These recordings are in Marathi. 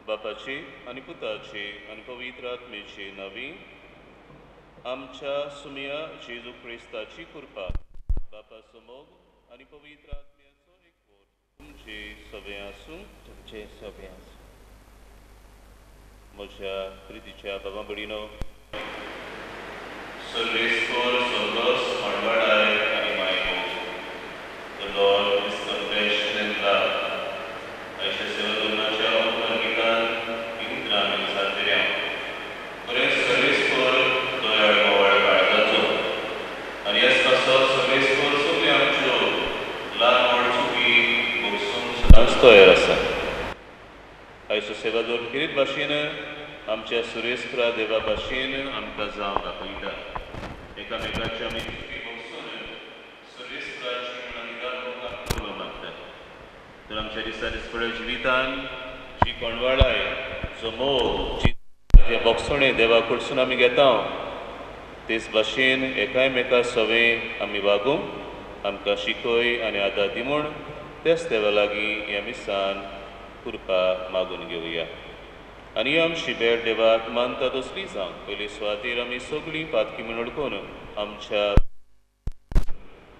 बापाची आणि पुताची आणि पवित्र आत्मेची नवी आमच्या सुमिया जेजू क्रिस्ताची कृपा बापा समोग आणि पवित्र आत्म्याचो एकवट तुमचे सगळे आसूं म्हज्या प्रितीच्या बाबा भयणीनो सर्वेस्वर स्वर्गस मांडवाडाय आणि मायको The Lord is compassion and love. आयच्या सेवादोनाच्या उपकारिकान इग्रामी सातेऱ्या बरे सर्वेस्वर दोयाळ मोवाळ काळजाचो आनी ह्याच पासो सर्वेस्वर सगळे आमच्यो ल्हान व्हड चुकी भोगसूंक सदांच तयार आसा आयचो सेवादोर किरीत भाशेन आमच्या सुरेस्परा देवा भाशेन आमकां जावं दाखयता एकामेकाच्या आमी चुकी भोगसून सुरेस्पराची निदान लोकांक करूं मागतात तर आमच्या दिसा दिसपळ्या जिवितान जी कोणवाळाय जो मोग जे भोगसणे देवा कडसून आमी घेता तेच भाशेन एकामेका सवे आमी वागूंक आमकां शिकय आनी आदार दी म्हूण तेच देवा लागीं ह्या मिसान कृपा मागून घेवया आनी आमची भेट देवाक मानता तसली जावंक पयली सुवातेर आमी सगळीं पातकी म्हूण अडकून आमच्या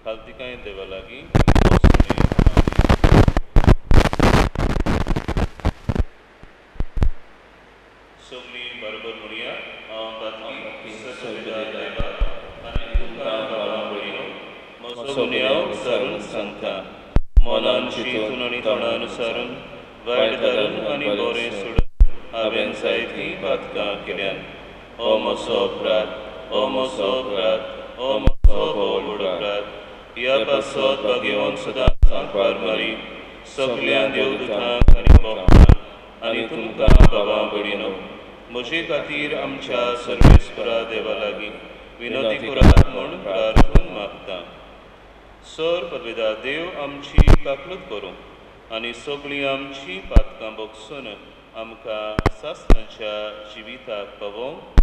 खालतिकाय देवा लागीं सगळीं बरोबर म्हणया हांव पातकी सगळ्या देवाक आनी तुका बाबा भयणीनो म्हजो न्याव सारून सांगता मनान चिंतून आनी तोंडान सारून वायट धरून आनी बरें सोडून हांवें जायतीं पातकां केल्यान हो म्हजो अपराध हो म्हजो अपराध हो म्हजो व्हड अपराध ह्या पासत भाग्यवान सदांच सांगपार मारी सगळ्या देवदूतांक आनी भक्तांक आनी तुमकां बाबा भयणीनो म्हजे खातीर आमच्या सर्वेस्परा देवा लागीं विनोदी करात म्हूण प्रार्थून मागता सर पदवेदार देव आमची काकलूत करूं आनी सगळीं आमची पातकां भोगसून आमकां सासणाच्या जिविताक पावोवंक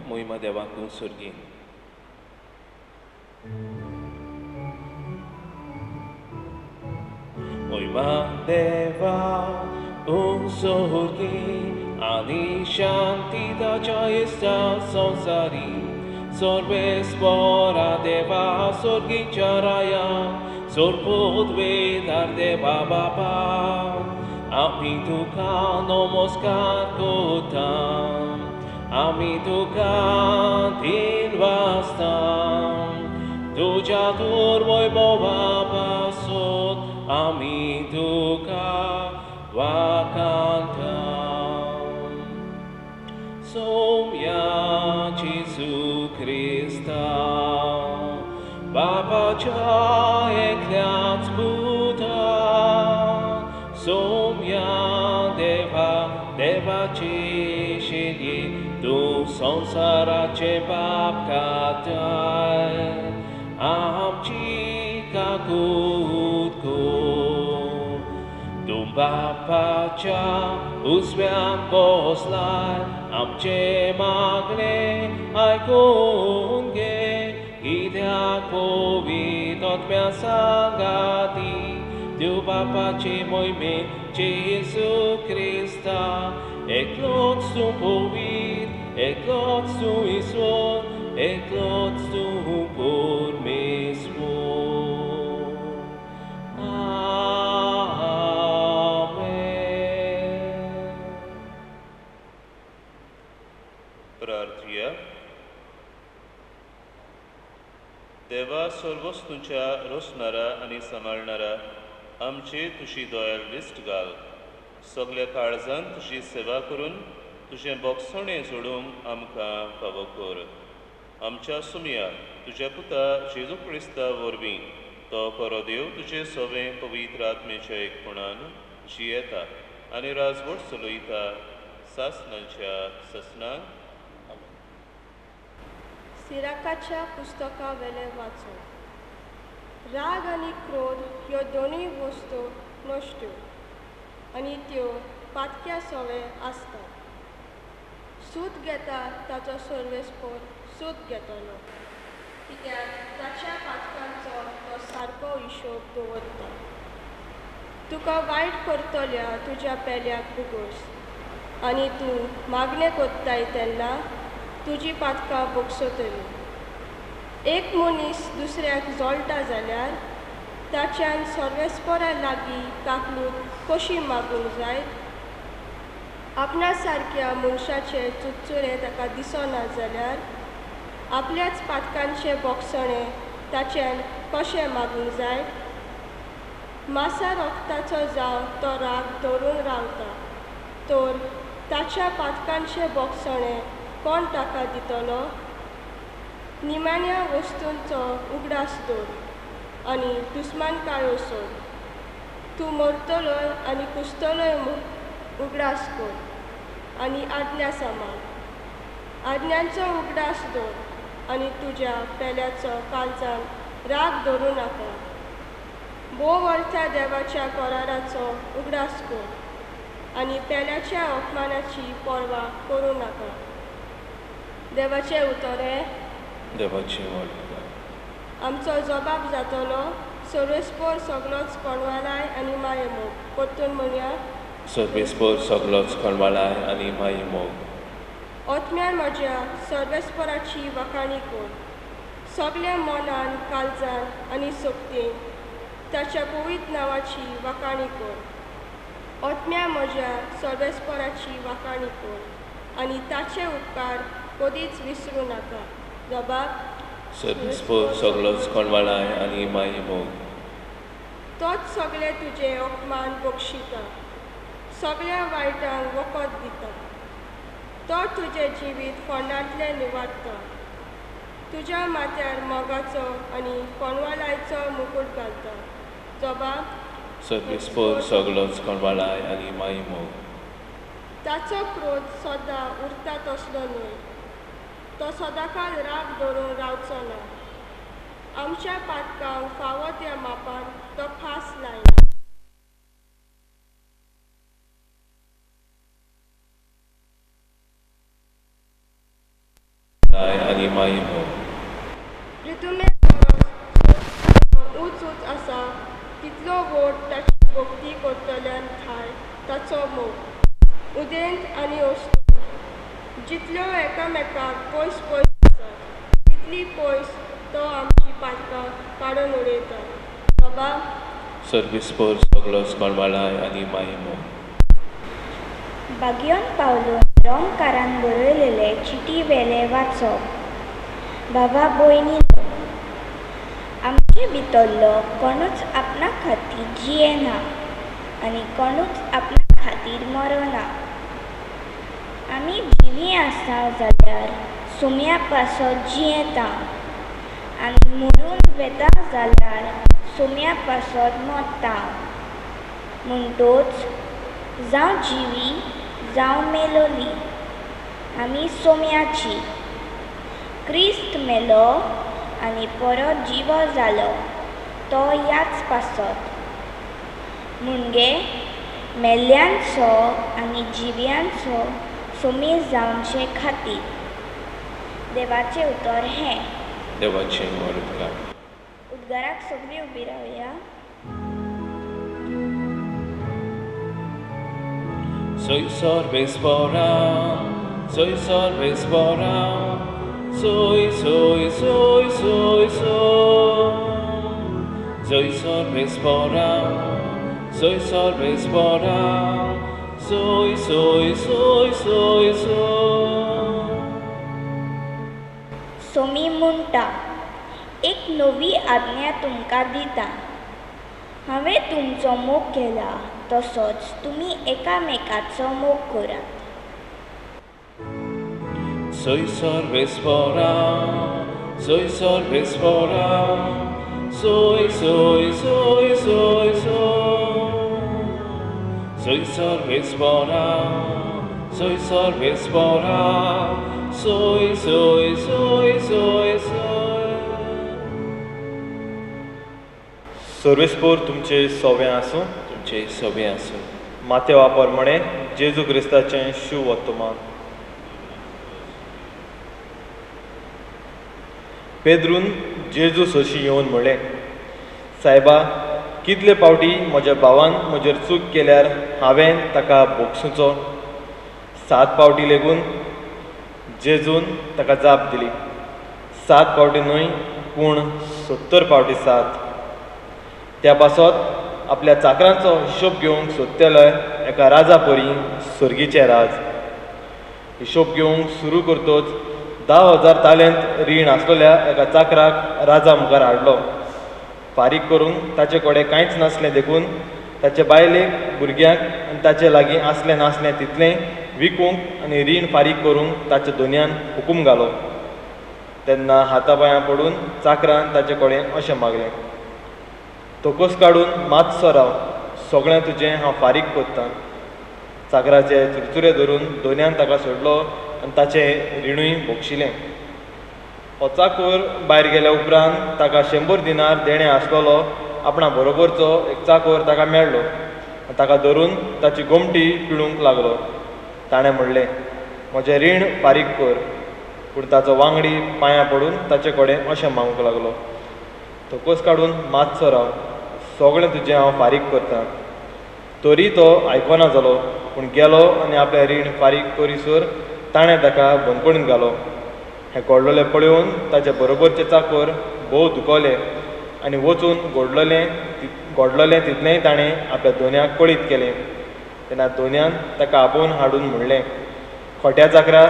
मोहिमा देवाक सुर्गी मोहिमा देवा सुर्गी आनी शांती ताच्या इष्टा संसारी सर्वेस्परा देवा सुर्गीच्या राया सोरपूत वेदार देवा बाबा आमी तुका नमस्कार करता आमी तुका दिन वाजता तुज्या दूर वैभवा पासून आमी तुका वाखाणटा सोम्या जेजू ख्रिस्ता बापाच्या एकल्याच पुता सोम्या देवाचे शेल्ये तूं संसाराचे पाप काताय आमची काकूत कर तूं बापाच्या उजव्यान बसलाय आमचे मागणे आयकून घे कित्याक पवित्र आत्म्या सांगाती देव बापाचे मोहिमेन जेजू ख्रिस्ता एकलोच तूं पवित्र एकलोच तूं ईश्वर एकलोच तूं परमेश्वर प्रार्थया देवा सर्वस्तूंच्या रोसणारा आनी सांबाळणारा आमचे तुशी दयाळ दिश्ट घाल सगळ्या काळजान तुजी सेवा करून तुजें बोगसणें जोडूंक आमकां फावो कर आमच्या सुमया तुज्या पुता जेजू क्रिस्ता वरवीं तो खरो देव तुजें सवें पवित्र आत्मेच्या एकपणान जियेता आनी राजवट चलयता सासणांच्या ससनांक सिराकाच्या पुस्तका वेले वाचो राग आनी क्रोध ह्यो दोनूय वस्तू नश्ट्यो आनी त्यो पातक्या सवे आसतात सूत घेता ताचो सर्वेस्पर सूत घेतलो कित्याक ताच्या पातकांचो तो सारको हिशोब दवरता तुका वायट करतल्या तुज्या पेल्याक बुगोस आनी तूं मागणें कोत्ताय तेन्ना तुजी पातकां बोगसतली एक मनीस दुसऱ्याक जोडटा जाल्यार ताच्यान सर्वेस्परा लागीं काकलूक कशी मागूंक जाय आपणा सारक्या मनशाचे चुचुरे ताका दिसना जाल्यार आपल्याच पातकांचे बोगसणें ताच्यान कशें मागूंक जाय मासा रोगताचो जावं तो राग धरून रावता तर ताच्या पातकांचे बोगसणें कोण ताका दितलो निमाण्या वस्तूंचो उगडास दवर आनी दुस्मानकायो सोड तूं मरतलोय आनी कुसतलोय उगडास कर आनी आदल्या सांबाळ आज्ञांचो उगडास दवर आनी तुज्या पेल्याचो काळजान राग धरूं नाका भोव वर्था देवाच्या कराराचो उगडास कर आनी पेल्याच्या अपमानाची पर्वा करूं नाका देवाचे उतोरे देवाचे आमचो जबाब जातलो सर्वेस्पर सगळोच कोणवालाय आनी मायेमोग परतून म्हणया सर्वेस्पर सगळोच कोणवालाय आनी मायेमोग ओतम्यान म्हज्या सर्वेस्पराची वखाणी कर सगळ्या मनान काळजान आनी सोबतीन ताच्या पवित्र नांवाची वखाणी कर ओतम्या म्हज्या सर्वेस्पराची वखाणी कर आनी ताचे उपकार कधीच विसरूं नाका जबाब सर्वेस्पर सगळोच कोणवालाय आनी मायेमोग तोच सगळे तुजे अपमान बक्षिता सगळ्या वायटांक वखद दिता तो तुजें जिवीत फोंडांतलें निवाडटा तुज्या माथ्यार मोगाचो आनी कोणवालायचो मुकुट घालता जबाब सर्वेस्पर सगळोच कोणवालाय आनी मायेमोग ताचो क्रोध सदां उरता तसलो न्हय तो सदांकाळ राग धरून रावचो ना आमच्या पातकांक फावो त्या मापान तो खास लायना आनी मायेमोग रितुमे उच उच आसा तितलो वोट ताची भक्ती करतल्यान थाय ताचो मोग उदेंत आनी वस्तू जितल्यो एकामेकाक पयस पयस आसात तितली पयस तो आमची पातकां काडून उडयता बाबा सर्वेस्पर सगळोच कोणवालाय आनी मायेमोग बागयोन पावलून रोमकारान बरयलेले चिटी वेले वाचप बाबा भयणी आमचे भितरलो कोणूच आपणा खातीर जियेना आनी कोणूच आपणा खातीर मरना आमी जिवी आसा जाल्यार सुम्या पासत जियेता आनी मरून वेता जाल्यार सुम्या पासत मरता. म्हणटूच जावं जिवी जावं मेलोली आमी सोम्याची. क्रिस्त मेलो आनी परत जिवो जालो तो ह्याच पासत. मुणगे मेल्ल्यांचो आनी जिव्यांचो सोमी जावचे खातीर. देवाचें उतर हें. देवाचें उद्गार. उद्गाराक सगळीं उबी रावया. Soy sorbes bora, soy sorbes bora, soy, soy, soy, soy, soy. Soy sorbes bora, soy sorbes bora, soy, soy, soy, soy, soy. Somi म्हणटा, एक नवी आज्ञा तुमकां दिता. हांवें तुमचो मोग केला तसोच तुमी एकामेकाचो मोग करात. Soy sorbes bora, soy sorbes bora, soy, soy, soy, soy, soy. Soy sorbes bora, soy sorbes bora, soy, soy, soy, soy, soy. सर्वेस्पोर तुमचे सोवें आसूं. तुमचे सोबे आसूं. मातेवा प्रमाणे जेजू क्रिस्ताचें शुभ वर्तमान. पेद्रून जेजू सोशी येवन म्हणलें, सायबा, कितले फावटी म्हज्या भावान म्हजेर चूक केल्यार हांवें ताका भोगसूचो? 7 फावटी लेगून? जेजून ताका जाप दिली, 7 फावटी न्हय पूण 70 फावटी 7. त्या पासत आपल्या चाकरांचो हिशोब घेवंक सोदतेलो एका राजा परी सर्गीचें राज. हिशोब घेवंक सुरू करतोच 10,000 तालेंत रीण आसलेल्या एका चाकराक राजा मुखार हाडलो. फारीक करूंक ताचे कडेन कांयच नासलें देखून ताचे बायलेक, भुरग्यांक आनी ताचे लागीं आसलें नासलें तितलें विकूंक आनी रीण फारीक करूंक ताच्या दोनयान हुकूम घालो. तेन्ना हातापांयां पडून चाकरान ताचे कडेन अशें मागलें, तोकोस काडून मातसो राव, सगळें तुजें हांव फारीक करतां. चाकराचे चुरचुरे धरून दोनयान ताका सोडलो आनी ताचें रिणूय भोगशिलें. हो चाकर भायर गेल्या उपरांत ताका 100 दिनार देणें आसलेलो आपणा बरोबरचो एक चाकर ताका मेळ्ळो. ताका धरून ताची गोमटी पिळूंक लागलो. ताणें म्हणलें, म्हजें रीण फारीक कर. पूण ताचो वांगडी पांयां पडून ताचे कडेन अशें मागूंक लागलो, तोकोस काडून मातसो राव, सगळें तुजें हांव फारीक करतां. तरी तो आयकोना जालो, पूण गेलो आनी आपलें रीण फारीक करीसर ताणें ताका बंदपणींत घालो. हें घडलेलें पळोवन ताचे बरोबरचे चाकर भोव दुखोले आनी वचून घडलेलें तितलेंय ताणें आपल्या दोनयाक कळीत केलें. तेन्ना दोनयान ताका आपोवन हाडून म्हणलें, खोट्या चाकरा,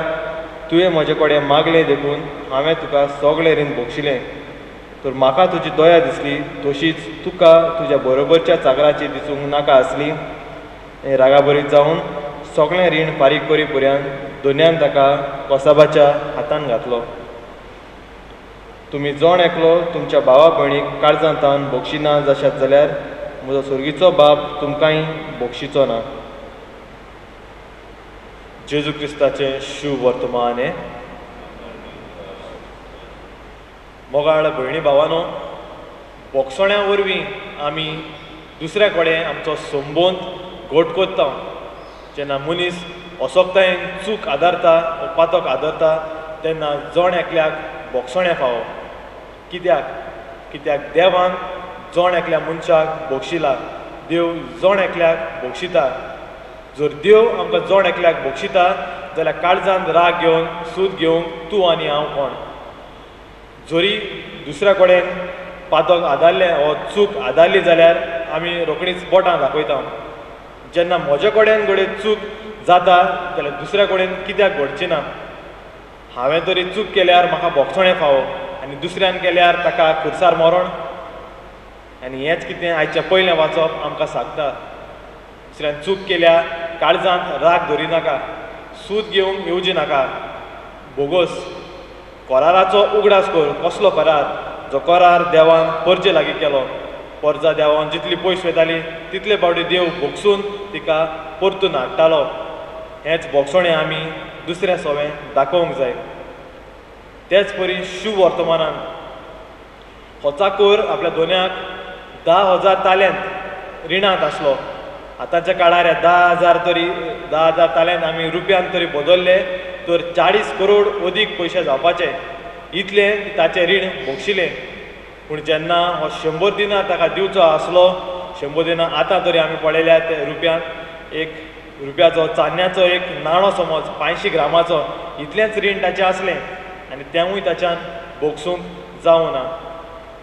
तुवें म्हजे कडेन मागलें देखून हांवें तुका सगळें रीण भोगशिलें. तर म्हाका तुजी दया दिसली तशीच तुका तुज्या बरोबरच्या चाकराची दिसूंक नाका आसली. रागाबरीत जावन सगळें रीण फारीक करी पर्यंत दोनयान ताका कोसाबाच्या हातान घातलो. तुमी जोण एकलो तुमच्या भावा भयणीक काळजांतान भोगशिना जशात जाल्यार म्हजो सुर्गीचो बाप तुमकांय भोगशिचो ना. जेजू क्रिस्ताचें शुभ वर्तमान. मोगाळ भयणी भावानो, भोगसण्या वरवीं आमी दुसऱ्या कडेन आमचो संबंद घट कोत्ता. जेन्ना मनीस असोगतायेन चूक आदारता वा पातक आदारता तेन्ना जण एकल्याक भोगसण्या फावो. कित्याक देवान जण एकल्या मनशाक भोगशिला. देव जण एकल्याक भोगशिता. जर देव आमकां जण एकल्याक भोगशिता जाल्यार काळजांत राग घेवन सूद घेवंक तूं आनी हांव कोण? जरी दुसऱ्या कडेन पातक आदारलें वा चूक आदारली जाल्यार आमी रोखडीच बोटां दाखयता. जेन्ना म्हजे कडेन घडये चूक जाता जाल्यार दुसऱ्या कडेन कित्याक घडची ना? हांवें तरी चूक केल्यार म्हाका भोगसणें फावो आनी दुसऱ्यान केल्यार ताका खुर्सार मरण. आनी हेंच कितें आयच्या पयलें वाचप आमकां सांगता. दुसऱ्यान चूक केल्या काळजांत राग धरी नाका, सूद घेवंक येवची नाका. बोगस कराराचो उगडास कर. कसलो करार? जो करार देवान परजे लागीं केलो. परजा देवान जितली पयस वयताली तितले फावटी देव भोगसून तिका परतून हाडटालो. हेंच भोगसणें आमी दुसऱ्या सवें दाखोवंक जाय. तेच परी शुभ वर्तमानान हो चाकर आपल्या दोन्याक 10,000 ताल्यांत रिणांत आसलो. आतांच्या काळार 10,000 ताल्यांत आमी रुपयान तरी बदलले तर 40 करोड अदीक पयशे जावपाचे. इतले ताचें रीण भोगशिलें. पूण जेन्ना हो 100 दिनार ताका दिवचो आसलो, 100 दिनार आतां तरी आमी पळयल्या ते रुपयान एक रुपयाचो चान्न्याचो एक नाणो समज 500 ग्रामाचो इतलेंच रीण ताचें आसलें आनी तेंवूय ताच्यान भोगसूंक जावं ना.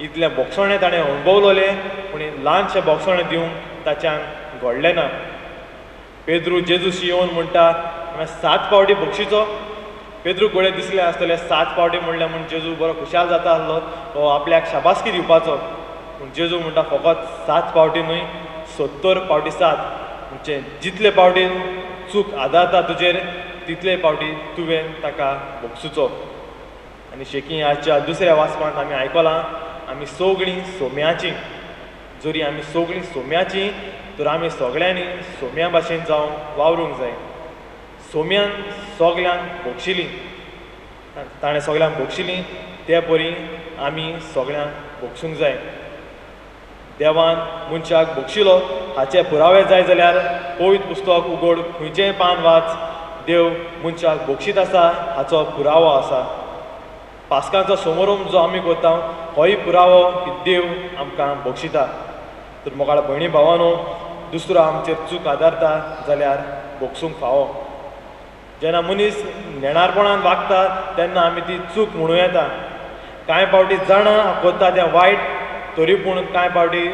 इतलें भोगसणें ताणें अणभवलें पूण ल्हानशें भोगसणें दिवंक ताच्यान घडलें ना. पेद्रू जेजूशी येवन म्हणटा हांवें 7 फावटी भोगशिचो. पेद्रू कडेन दिसलें आसतलें 7 फावटी म्हणलें म्हूण जेजू बरो खुशाल जाता आसलो, तो आपल्याक शाबासकी दिवपाचो. पूण जेजू म्हणटा फकत 7 फावटी न्हय, 70 फावटी 7. म्हणजे जितले फावटी चूक आदारता तुजेर तितले फावटी तुवें ताका भोगसुचो. आनी शेकी आजच्या दुसऱ्या वाचपांत आमी आयकलां आमी सगळीं सोम्याचीं. जरी आमी सगळीं सोम्याचीं तर आमी सगळ्यांनी सोम्या भाशेन जावन वावरूंक जाय. सोम्यान सगल्यांक भोगशिलीं, ताणें सगल्यांक भोगशिलीं ते परी आमी सगळ्यांक भोगसूंक जाय. देवान मनशाक भोगशिलो हाचे पुरावे जाय जाल्यार पवित्र पुस्तक उगड खंयचेंय पान वाच, देव मनशाक भोगशीत आसा हाचो पुरावो आसा. पास्कांचो समारंभ जो आमी करता होय पुरावो की देव आमकां भोगशिता. तर मोगाळ भयणी भावानो, दुसरो आमचेर चूक आदारता जाल्यार भोगसूंक फावो. जेन्ना मनीस नेणारपणान वागता तेन्ना आमी ती चूक म्हणूं येता. कांय फावटी जाणा करता तें वायट, तरी पूण कांय फावटी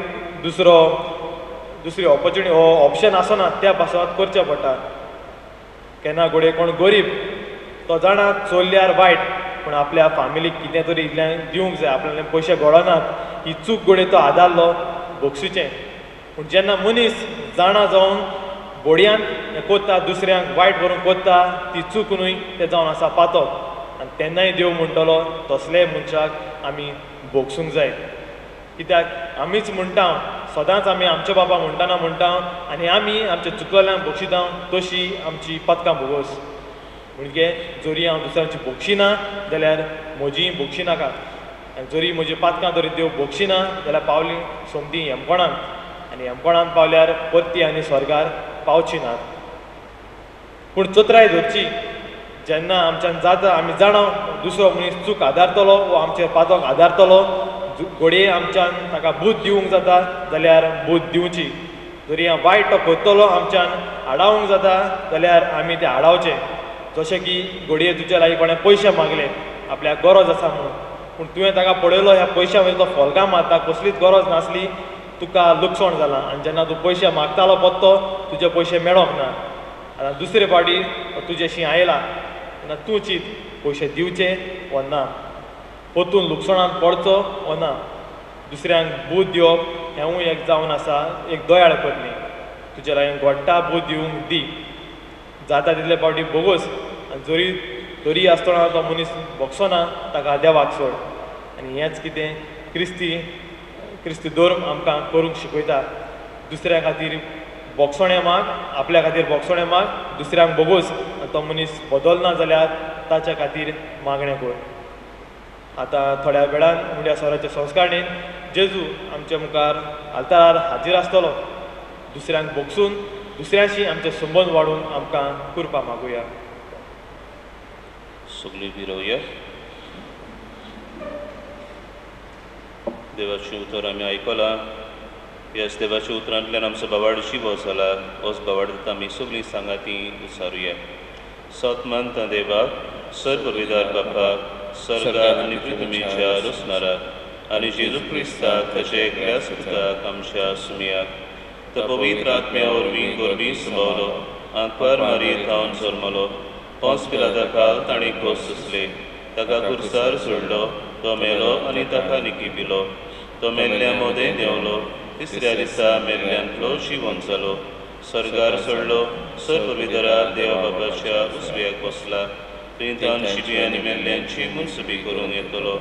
दुसरी ऑप्शन आसना त्या पासत करचें पडटा. केन्ना घोडये कोण गरीब तो जाणा चोरल्यार वायट, पूण आपल्या फॅमिलीक कितें तरी इतलें दिवंक जाय, आपल्याले पयशे घडनात, ही चूक घोडये तो आदारलो भोगसूचें. पूण जेन्ना मनीस जाणा जावन बोडयान हें कोत्ता, दुसऱ्यांक वायट करून कोत्ता, ती चूक न्हय, तें जावन आसा पातक. आनी तेन्नाय देव म्हणटलो तसले मनशाक आमी भोगसूंक जाय. कित्याक आमीच म्हणटा, सदांच आमी आमच्या बाबा म्हणटा आनी आमी आमच्या चुकलेल्यांक भोगशिता तशी आमची पथकां भोगोस. म्हणजे जरी हांव दुसऱ्यांची भोगशिना जाल्यार म्हजी भोगशी नाका. आनी जरी म्हजी पातकां तरी देव भोगशिना जाल्यार पावली सोमतीं हेमकोणान, आनी हेमकोणान पावल्यार परती आनी स्वर्गार पावची नात. पूण चतराय धरची. जेन्ना आमच्यान जाता आमी जाणा दुसरो मनीस चूक आदारतलो वो आमचेर पातक आदारतलो, घोडये आमच्यान ताका बूद दिवंक जाता जाल्यार बूद दिवची. जरी हांव वायट तो करतलो आमच्यान आडावंक जाता जाल्यार आमी तें आडावचें. जशें की घोडये तुज्या लागीं कोणें पयशे मागले, आपल्याक गरज आसा म्हणून, पूण तुवें ताका पळयलो ह्या पयश्या वयलो फॉल्गां मारता, कसलीच गरज नासली, तुका लुकसाण जालां. आनी जेन्ना तूं पयशे मागतालो पत्तो तुजे पयशे मेळोंक ना. आतां दुसरे फावटी तुजेशी आयला तेन्ना तूं चिंत पयशे दिवचे वो ना, परतून लुकसाणान पडचो वो ना. दुसऱ्यांक बूद दिवप हेंवूय एक जावन आसा एक दयाळ पत्नी. तुजे लागीं घोडटा बूद दिवंक दी, जाता तितले फावटी बोगोस. आनी तरी आसतना तो मनीस भोगसोना ताका देवाक सोड. आनी हेंच कितें क्रिस्ती धर्म आमकां करूंक शिकयता. दुसऱ्या खातीर भोगसणें माग, आपल्या खातीर भोगसणें माग, दुसऱ्यांक बोगोस. आनी तो मनीस बदलना जाल्यार ताच्या खातीर मागणें कर. आतां थोड्या वेळान मुंड्या सोराच्या संस्कारणेन जेजू आमच्या मुखार आल्तारार हाजीर आसतलो. दुसऱ्यांक भोगसून दुसऱ्यांशी आमचे संबंद वाडून आमकां कृपा मागुया. सगळीं भिरोवया. देवाचें उतर आमी आयकलां. ह्याच देवाच्या उतरांतल्यान आमचो बावाडशी वस जाला. वस बावाडता आमी सगळीं सांगाती उसारुया. सतमंत देवाक, सर्वविधार बापाक, स्वर्गा आनी पृथ्वीच्या रुसणारा आनी जेजू क्रिस्ताक ताचे एकल्या सुताक आमच्या सुमयाक तो पवित्र आत्म्या वरवीं गोरबी सुबावलो, आंकवार मारीत थावन जल्मलो, पोंस पिलाता काल ताणें खोस सुसले, ताका कुर्सार सोडलो, तो मेलो आनी ताका निकिपिलो, तो मेल्ल्या मोदें देंवलो, तिसऱ्या दिसा मेल्ल्यांतलो जिवंत जालो, स्वर्गार सोडलो, सर्वविधरा देवा बापाच्या उजव्याक बसला, प्रिंतांशिबी आनी मेल्ल्यांची मुनसुबी करूंक येतलो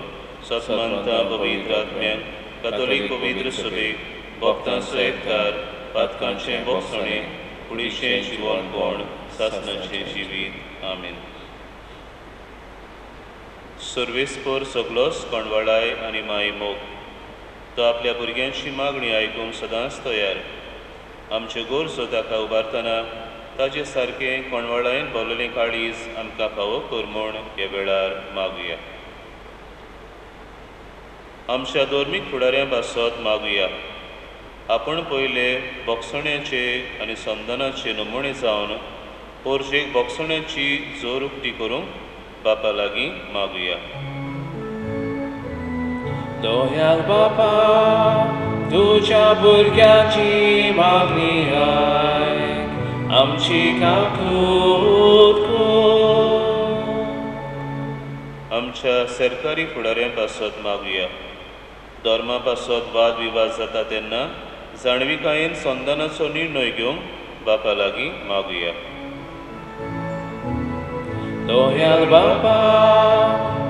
सत्मंता पवित्र आत्म्याक कॅथोलीक पवित्र सभेक भक्तांचो एककार पातकांचें बोगसणें कुडीचें जिवनपण सासणाचें जिवीत आमीन. सर्वेस्पर सगळोच कोणवाडाय आनी माय मोग तो आपल्या भुरग्यांची मागणी आयकूंक सदांच तयार. आमच्यो गरजो ताका उबारतना ताचे सारकें कोणवाडायन भरलेलें काळीज आमकां फावो कर म्हूण हे वेळार मागुया. आमच्या धर्मीक फुडाऱ्यां पासत मागुया. आपण पयले बोगसण्याचे आनी संदनाचे नमुणे जावन पोरशेक बोगसण्याची जोर उक्ती करूंक बापा लागीं मागुया. दोयाल बापा तुज्या भुरग्याची मागणी आयक आमची काकूट कर. आमच्या सरकारी फुडाऱ्यां पासत मागुया. धर्मा पासत वाद विवाद जाता तेन्ना जाणविकायेन संदनाचो निर्णय घेवंक बापा लागीं मागुया. दोयाल बापा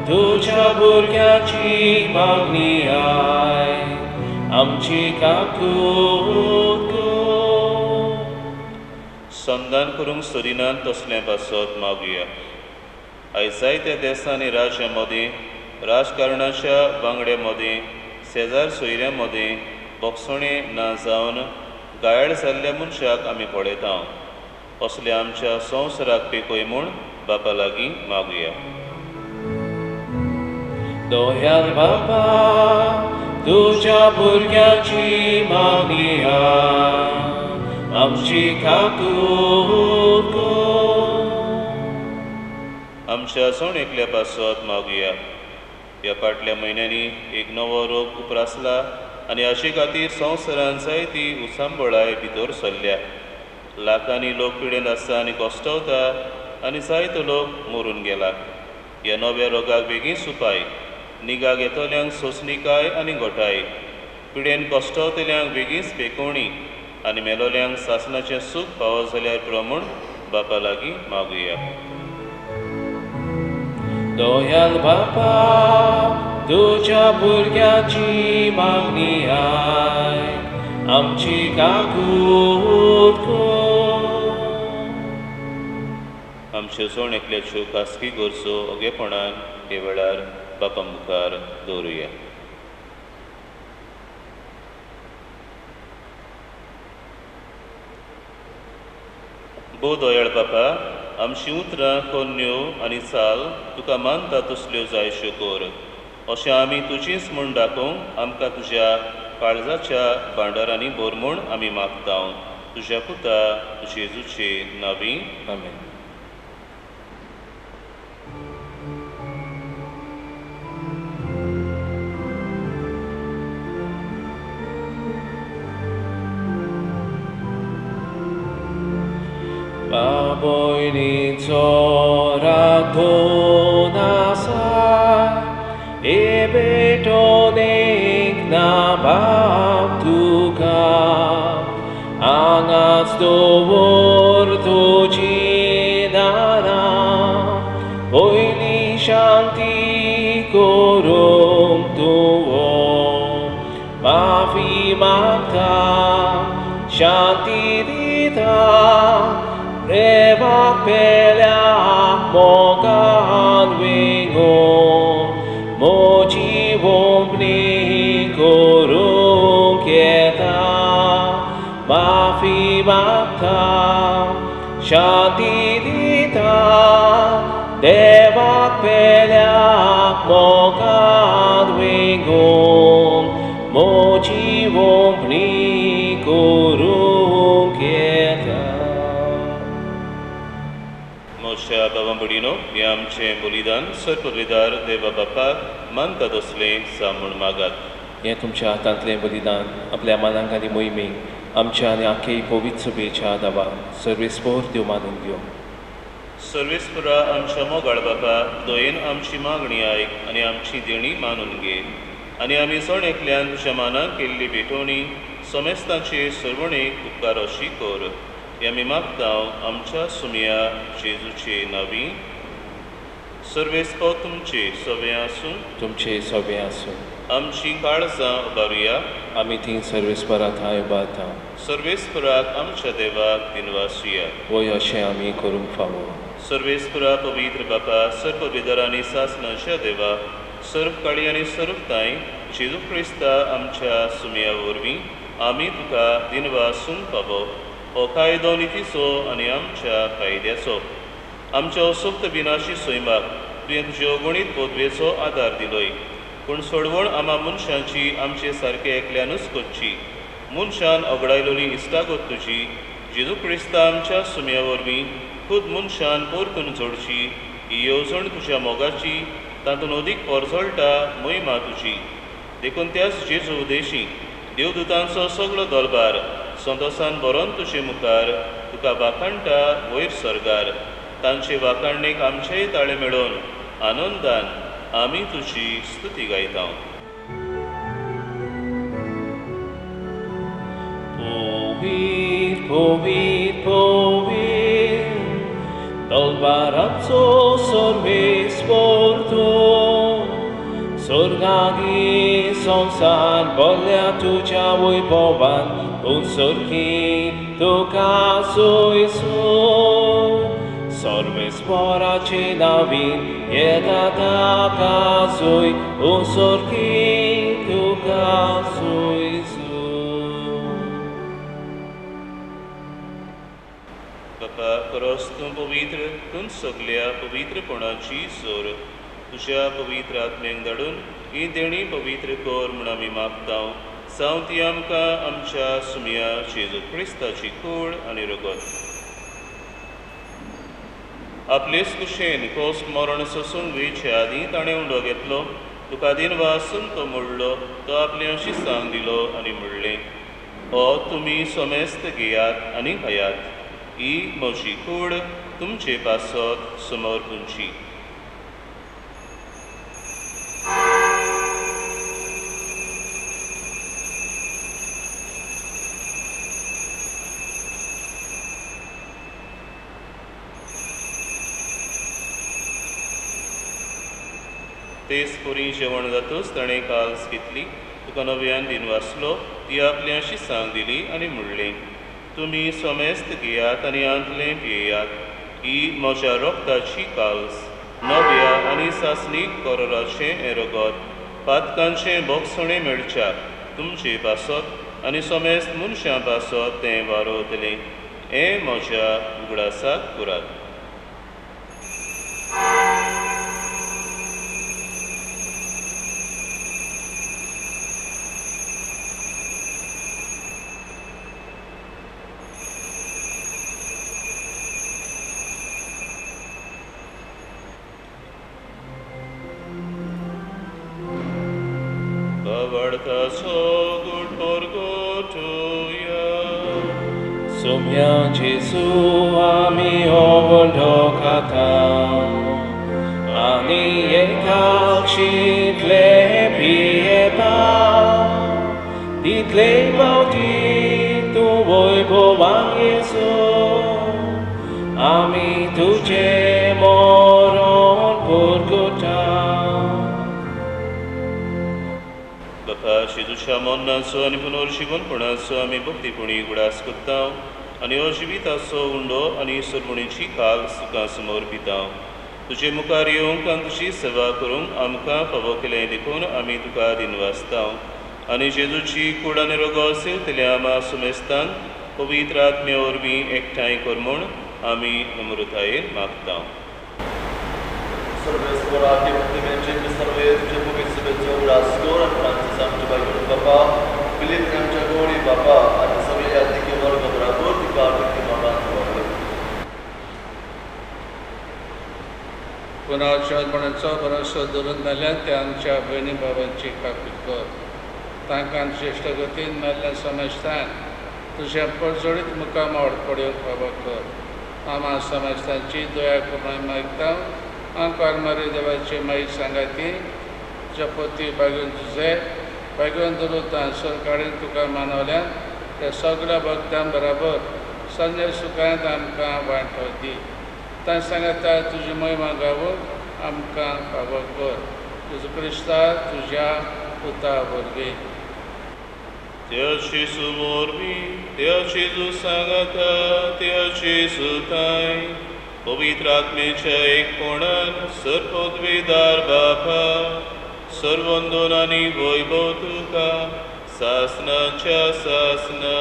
तुज्या भुरग्याची मागणी आयक आमची काकूट कर. संदान करूंक सोदिनात तसलें पासत मागुया. आयज जायत्या देशांनी राज्यां मदीं राजकारणाच्या वांगड्यां मदीं शेजार सोयऱ्यां मदीं बोगसणें ना जावन गायड जाल्ल्या मनशाक आमी पळयता. असल्या आमच्या संवसाराक पिकोय म्हूण बापा लागीं मागुया. दोयाल बापा तुज्या भुरग्याची मागणी आयक आमची काकूट कर. आमच्या सोणेकल्या पासत मागुया. ह्या फाटल्या म्हयन्यांनी एक नवो रोग उप्रासला आनी हाचे खातीर संवसारांत जायती उसांबळाय भितर सरल्या. लाखांनी लोक पिडेंत आसा आनी कोश्टवता आनी जायतो लोक मरून गेला. ह्या नव्या रोगाक बेगीन उपाय निगा घेतल्यांक सोंसणिकाय आनी घोटाय पिडेन कोश्टवतल्यांक बेगीन पेकोवणी आनी मेलोल्यांक सासणाचें सूख फावो जाल्यार पुरो म्हूण बापा लागीं मागुया. दोयाल बापा तुज्या भुरग्याची मागणी आयक आमची काकूट कर. आमच्यो सोणेकल्याच्यो खासगी गरजो ओगेपणान हे वेळार बापा मुखार दवरुया. भोव दोयाळ बापा आमची उतरां कोन्यो आनी चाल तुका मानता तसल्यो जायश्यो कर. अशें आमी तुजीच म्हूण दाखोवंक आमकां तुज्या काळजाच्या भांडारांनी भर म्हूण आमी मागता. तुज्या पुता जेजूचे नांवी आमेन. Babojnico radon asaj ebetonek na babtuka angats dovor tojidana oili shanti korum tuo mafi makta shanti dita Reva pelea mogan wingo moji wombni korum kieta mafi makta shanti dita deva pelea mogan wingo moji wombni korum kieta. मोशा बाबांबडीनो हे आमचें बलिदान सर्पविदार देवा बापाक मानता तसलें सामूण मागात. हें तुमच्या हातांतलें बलिदान आपल्या मनाक आनी मोहिमेक आमच्या आनी आख्खे पवित्र सभेच्या दावा सर्वेस्पोर देव मानून घेव. सर्वेस्परा आमच्या मोगाळ बापा दोयेन आमची मागणी आयक आनी आमची देणी मानून घे आनी आमी सोणेकल्यान तुज्या मानाक केल्ली भेटोवणी समेस्तांचे सर्वणेक उपकार अशी कर. हे आमी मागता आमच्या सुमया जेजूचे नांवी सर्वेस्पो तुमचे सवे आसूं तुमचे सवे आसूं आमची काळजां उबारुया आमी थीं सर्वेस्परांत हांव उबारता सर्वेस्पराक आमच्या देवाक दिनवासुया वय अशें आमी करूंक फावो सर्वेस्परा पवित्र बापा सर्व विदारांनी सासनाच्या देवा सर्व काळी आनी सर्व ताई जेजू क्रिस्ता आमच्या सुमया वरवीं आमी तुका दिनवासूंक पावो हो कायदो नितीचो आनी आमच्या फायद्याचो आमच्या सुक्त विनाशी सैमाक तुवें तुजे अगणीत बोदवेचो आदार दिलोय पूण सोडवण आमा मनशांची आमचे सारके एकल्यानूच करची मनशान ओगडायलोली इश्टागत तुजी जेजू क्रिस्ता आमच्या सुमया वरवीं खुद मनशान परतून जोडची ही येवजण तुज्या मोगाची तातूंत अदीक पोरजोळटा मोहिमा तुजी देखून त्याच जेजू उदेशी देवदूतांचो सगळो दरबार संतोषान बरोवन तुजे मुखार तुका वाखाणटा वयर सरगार तांचे वाखाणणेक आमचेय ताळे मेळोवन आनंदान आमी तुजी स्तुती गायता Povit, povit, povit, dolbarazzo sorves porto, sorgagi sonsan bolja tuja voi povan, un sorki tu caso iso, sorves pora cenavin, jeda ta casoi, un sorki tu caso iso. बापा खरोच तूं पवित्र तूं सगळ्या पवित्रपणाची सोर तुज्या पवित्र आत्म्याक धाडून ही देणी पवित्र कर म्हूण आमी मागता जावं ती आमकां आमच्या सुमया जेजू क्रिस्ताची कूड आनी रगत आपलेच कुशेन कोस्त मरण सोसून वेचे आदीं ताणें उंडो घेतलो तुका दिन वासून तो मोडलो तो आपल्या शिसांक दिलो आनी म्हणलें हो तुमी सोमेस्त घेयात आनी खायात ही म्हजी कूड तुमचे पासत समोर तुमची तेच पुरी जेवण जातूच ताणें काल्स घेतली तुका नव्यान दिन वाचलो ती आपल्या शिसांक दिली आनी म्हणलें तुमी सोमेस्त घेयात आनी आंतलें पियेयात ही म्हज्या रोगताची काल्स नव्या आनी सासणीक कोरोराचें हें रगत पातकांचें बोगसणें मेळच्या तुमचे पासत आनी सोमेस्त मनशां पासत तें वारोतलें हें म्हज्या उगडासाक करात Sumia Jesu ami obondokata ani ekakshit lepieba ditle bauti tu voi povang Jesu ami tuje moron purgota बापा जेजूच्या मोन्नाचो आनी पुनर्जीवनपणाचो आमी भक्तीपणी उगडास करता आनी हो जिविताचो उंडो आनी सरमणीची काल्स तुका समर्पिता तुजे मुखार येवंक आनी तुजी सेवा करूंक आमकां फावो केलें देखून आमी तुका दिनवासता आनी जेजूची कूड आनी रगत सेवतल्या आमा सुमेस्तान पवित्र आत्म्या वरवीं एकठांय कर म्हूण आमी नम्रतायेन मागता सर्वेस्वराचे भक्तिमेंचे सर्वे तुझे पवित्र सभेचो उडासकोर आनी फ्रांसीस आमचे बायकोड बापा फिलीप आमच्या गोडी बापा आनी सगळे यात्रिके वर्ग बराबर तिका आर्थिक मागान वापरले पुनर्जीवनपणाचो भरोसो धरून मेल्यात ते आमच्या भयणी बाबांची खात्री कर तांकां श्रेश्ठ गतीन मेल्ल्या समजतान तुज्या परजोडीत मुखार पडयोंक फावो कर आमा समजतांची दया करून मागता आंकार मारी देवाची माई सांगाती जपती बागून तुझे बागून दुरुतां सरकारीन तुका मानवल्यान त्या सगळ्या भक्तां बराबर संजय सुखांत आमकां वांटो दी तां सांगता तुजी महिमा गावून आमकां फावो कर. तुजो क्रिस्ता तुज्या पुता वरवीं. Deus Jesu morbi, Deus Jesu sangata, Deus Jesu tai, पवित्र आत्मेच्या एकपणान सर्वोद्वेदार बापा, सर्वोंदोनानी वैभव तुका, सासनाच्या सासना.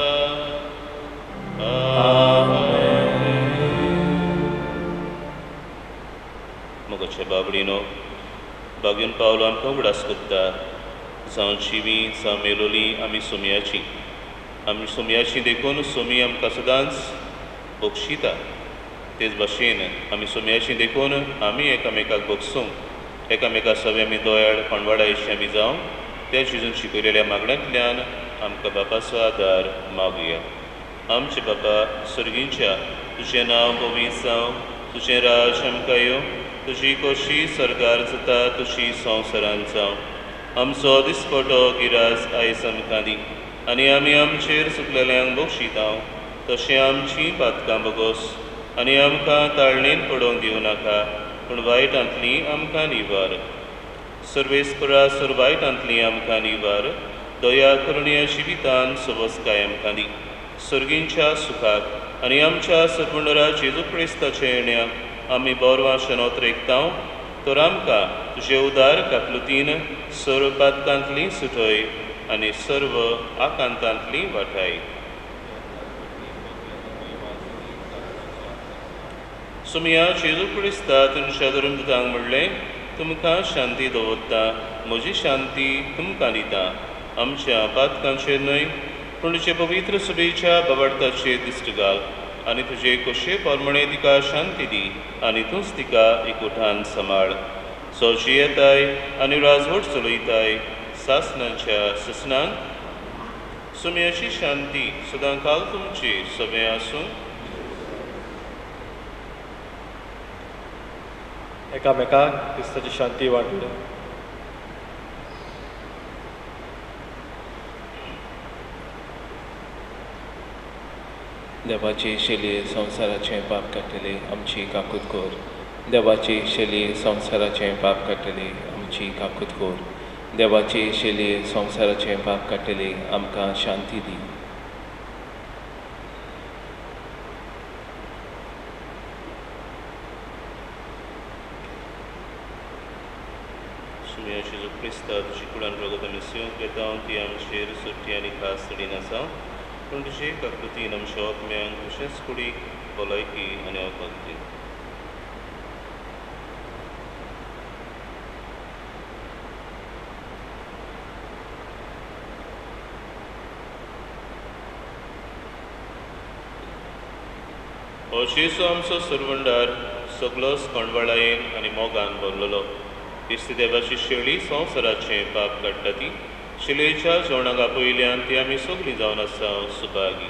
मोगाच्या बाबडीनो, बागून पावलो आमकां उगडास कोत्ता. जावं जिवी जावं मेलोली आमी सोमयाची देखून सोमी आमकां सदांच बक्षिता. तेच भाशेन आमी सोमयाची देखून आमी एकामेकाक बक्षूंक एकामेका सवे आमी दोयाळ पंडवाडायशी आमी जावं त्या जिजून शिकयलेल्या मागण्यांतल्यान आमकां बापाचो आदार मागुया. आमचे बापा सर्गींच्या तुजें नांव पवित्र जावं, तुजें राज आमकां येवं, तुजी खोशी सरकार जाता तशी संवसारांत जावं. आमचो दिसपटो गिरास आयज आमकां दी आनी आमी आमचेर चुकलेल्यांक बक्षितांव तशें आमचीं पातकां बगोस आनी आमकां ताळणेन पडोवंक दिवं नाका पूण वायटांतली आमकां निवार. सर्वेस्परा सर वायटांतली आमकां निवार. दया करुणया जिवितान सवस्काय आमकां दी. सर्गींच्या सुखाक आनी आमच्या सर्वुंडरा जेजू क्रिस्ताच्या येण्याक आमी बोरवां शेनोत रेखतांव तर आमकां तुजे उदार काकलुतीन सर्व पातकांतली सुटय आनी सर्व आकांतांतली वाटाय. सुमया जेजू क्रिस्ता तुमच्या धर्मदूतांक म्हणलें, तुमकां शांती दवरता, म्हजी शांती तुमकां दिता. आमच्या पातकांचेर न्हय पूण तुजे पवित्र सभेच्या बाबार्थाचेर दिश्ट घाल आनी तुजे कशे पोरमणे तिका शांती दी आनी तूंच तिका एकवटान सांबाळ. सोजी येताय आनी राजवट चलयताय सासनाच्या ससनान. सुमयाची शांती सदां काल तुमची सभे आसूं. एकामेकाक क्रिस्ताची शांती वांटल्या. देवाची शेली संवसाराचें पाप काडटली आमची काकूत कोर. देवाची शेली संवसाराचें पाप काडटली आमची काकूत कोर. देवाची शेली संवसाराचें पाप काडटली आमकां शांती दी. सुमयाची जो क्रिस्ता तुजी कुळान प्रगत आमी सिंवक येता ती आमचेर सुट्टी आनी खास तडीन आसा पूण तुजे काकृतीन आमच्या आत्म्यांक तशेंच कुडीक भलायकी आनी अवकाश दी. हो जेजू आमचो सर्वंडार सगलोच कोणवाळायेन आनी मोगान भरलेलो. इश्ट देवाची शेळी संवसाराचें पाप काडटा ती शिलेच्या जेवणाक पयल्यान ती आमी सगळीं जावन आसा सुभागी.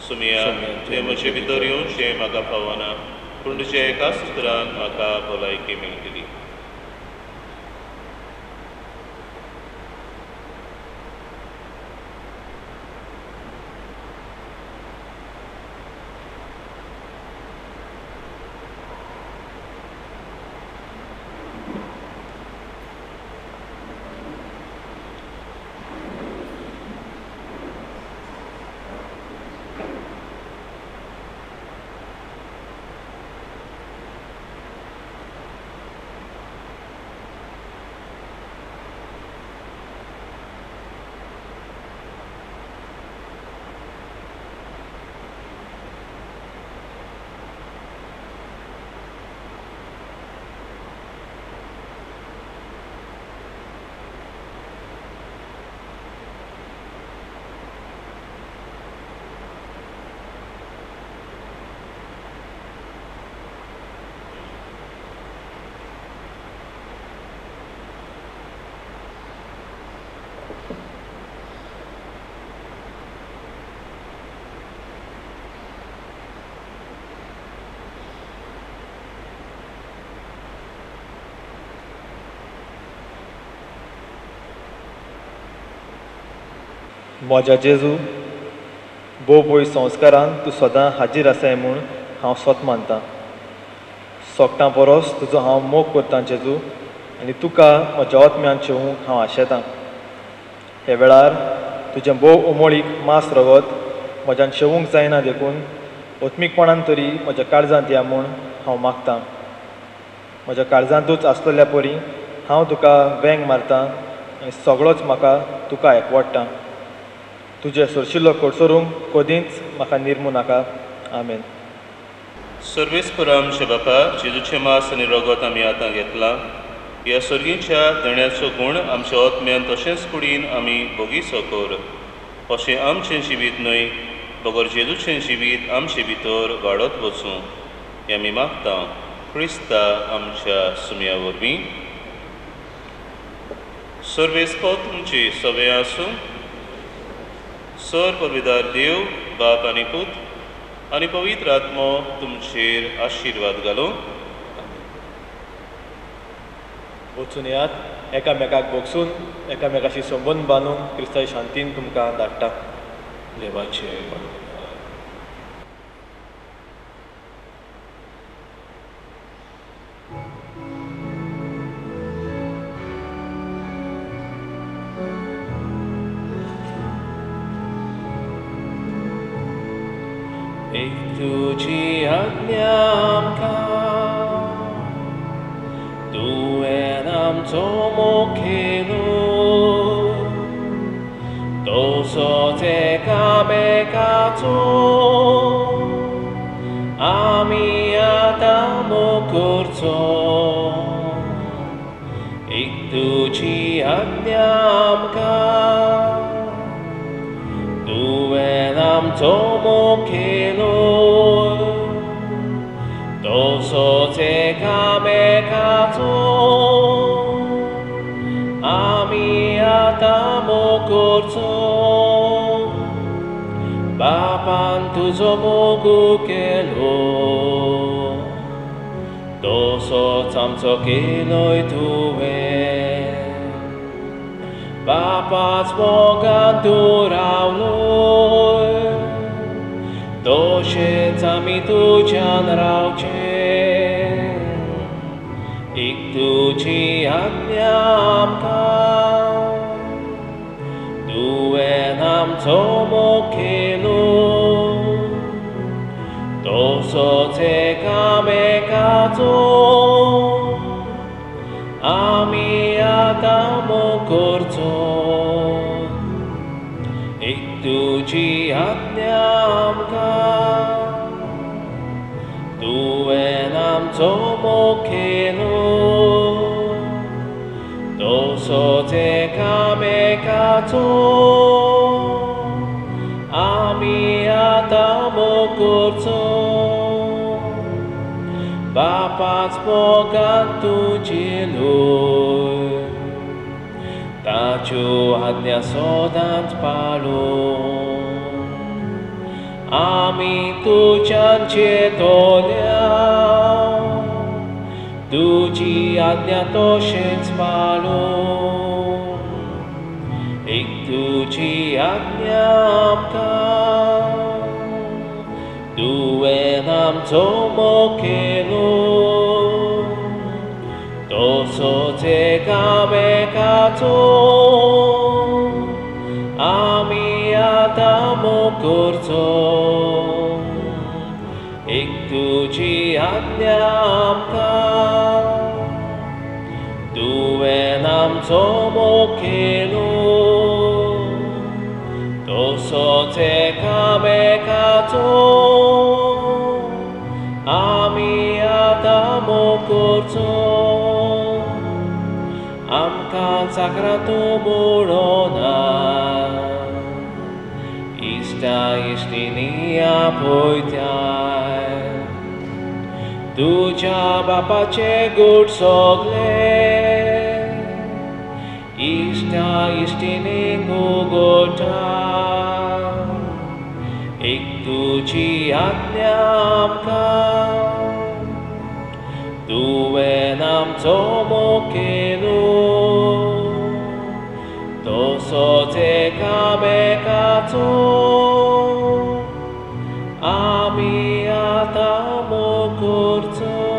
सुमया ते म्हजे भितर येवचें म्हाका फावना पूण तुजे एका सुत्रान म्हाका भलायकी मेळटली. म्हज्या जेजू भोव पयस संस्कारान तूं सदां हाजीर आसाय म्हूण हांव स्वत मानतां. सोगटां परस तुजो हांव मोग करतां जेजू आनी तुका म्हज्या ओतम्यान शेवूंक हांव आशेतां. हे वेळार तुजें भोव उमळीक मांस रगत म्हज्यान शेवूंक जायना देखून ओतमीकपणान तरी म्हज्या काळजांत या म्हूण हांव मागतां. म्हज्या काळजांतूच आसलेल्या परी हांव तुका वेंग मारतां आनी सगळोच म्हाका तुका एकवडटा. तुजे सरशिल्लो कोडसरूंक कदींच म्हाका निर्मू नाका. आमेन. सर्वेस्परा आमचे बापा, जेजूचे मांस आनी रगत आमी आतां घेतलां. ह्या सर्गीच्या देण्याचो गूण आमच्या ओतम्यान तशेंच कुडीन आमी भोगीचो कर. अशें आमचें जिवीत न्हय, बगर जेजूचें जिवीत आमचे भितर वाडत वचूं हें आमी मागतां. क्रिस्ता आमच्या सुमया वरवीं. सर्वेस्प तुमची सवय आसूं. सर पविदार देव, बाप आनी पूत आनी पवित्र आत्मो तुमचेर आशिर्वाद घालो. वचून यात एकामेकाक बोगसून एकामेकाशी संबंद बांदून क्रिस्ताची शांतीन तुमकां धाडटा. देवाचे एक तुजी आज्ञा आमकां तुवें आमचो मोग केलो, तसोच एकामेकाचो आमी आतां मोग करचो. एक तुजी आज्ञा आमकां तुवें आमचो मोग केलो, तसोच एकामेकाचो आमी आतां मोग करचो. बापान तुजो मोग केलो, तसोच आमचो केलोय तुवें. बापाच मोगान तूं रावलोय, तशेंच आमी तुज्यान रावचे. एक तुजी आज्ञा आमकां तुवें आमचो मोग केलो, तसोच एकामेकाचो आमी आतां मोग करचो. एक तुजी आज्ञा आमकां तुवें आमचो मोग केलो, तसोच एकामेकाचो आमी आतां मोग करचो. बापाच मोगान तूं जिलोय, ताच्यो आज्ञा सदांच पाळून आमी तुज्यान चेतोल्या. तुजी आज्ञा तशेंच पाळून एक तुजी आज्ञा आमकां तुवें आमचो मोग केलो, तसोच एकामेकाचो आमी आतां मोग करचो. एक तुजी आज्ञा आमकां तुवें आमचो मोग केलो, तसोच एकामेकाचो आमी आतां मोग करचो. आमकां जागरां तूं म्हणोना, इश्टा इश्टिणी आपयत्याय. तुज्या बापाचे गोड सोगले इश्टा इश्टिणींक उगोटा. एक तुजी आज्ञा आमकां तुवें आमचो मोग केलो, तसोच एकामेकाचो आमी आतां मोग करचो.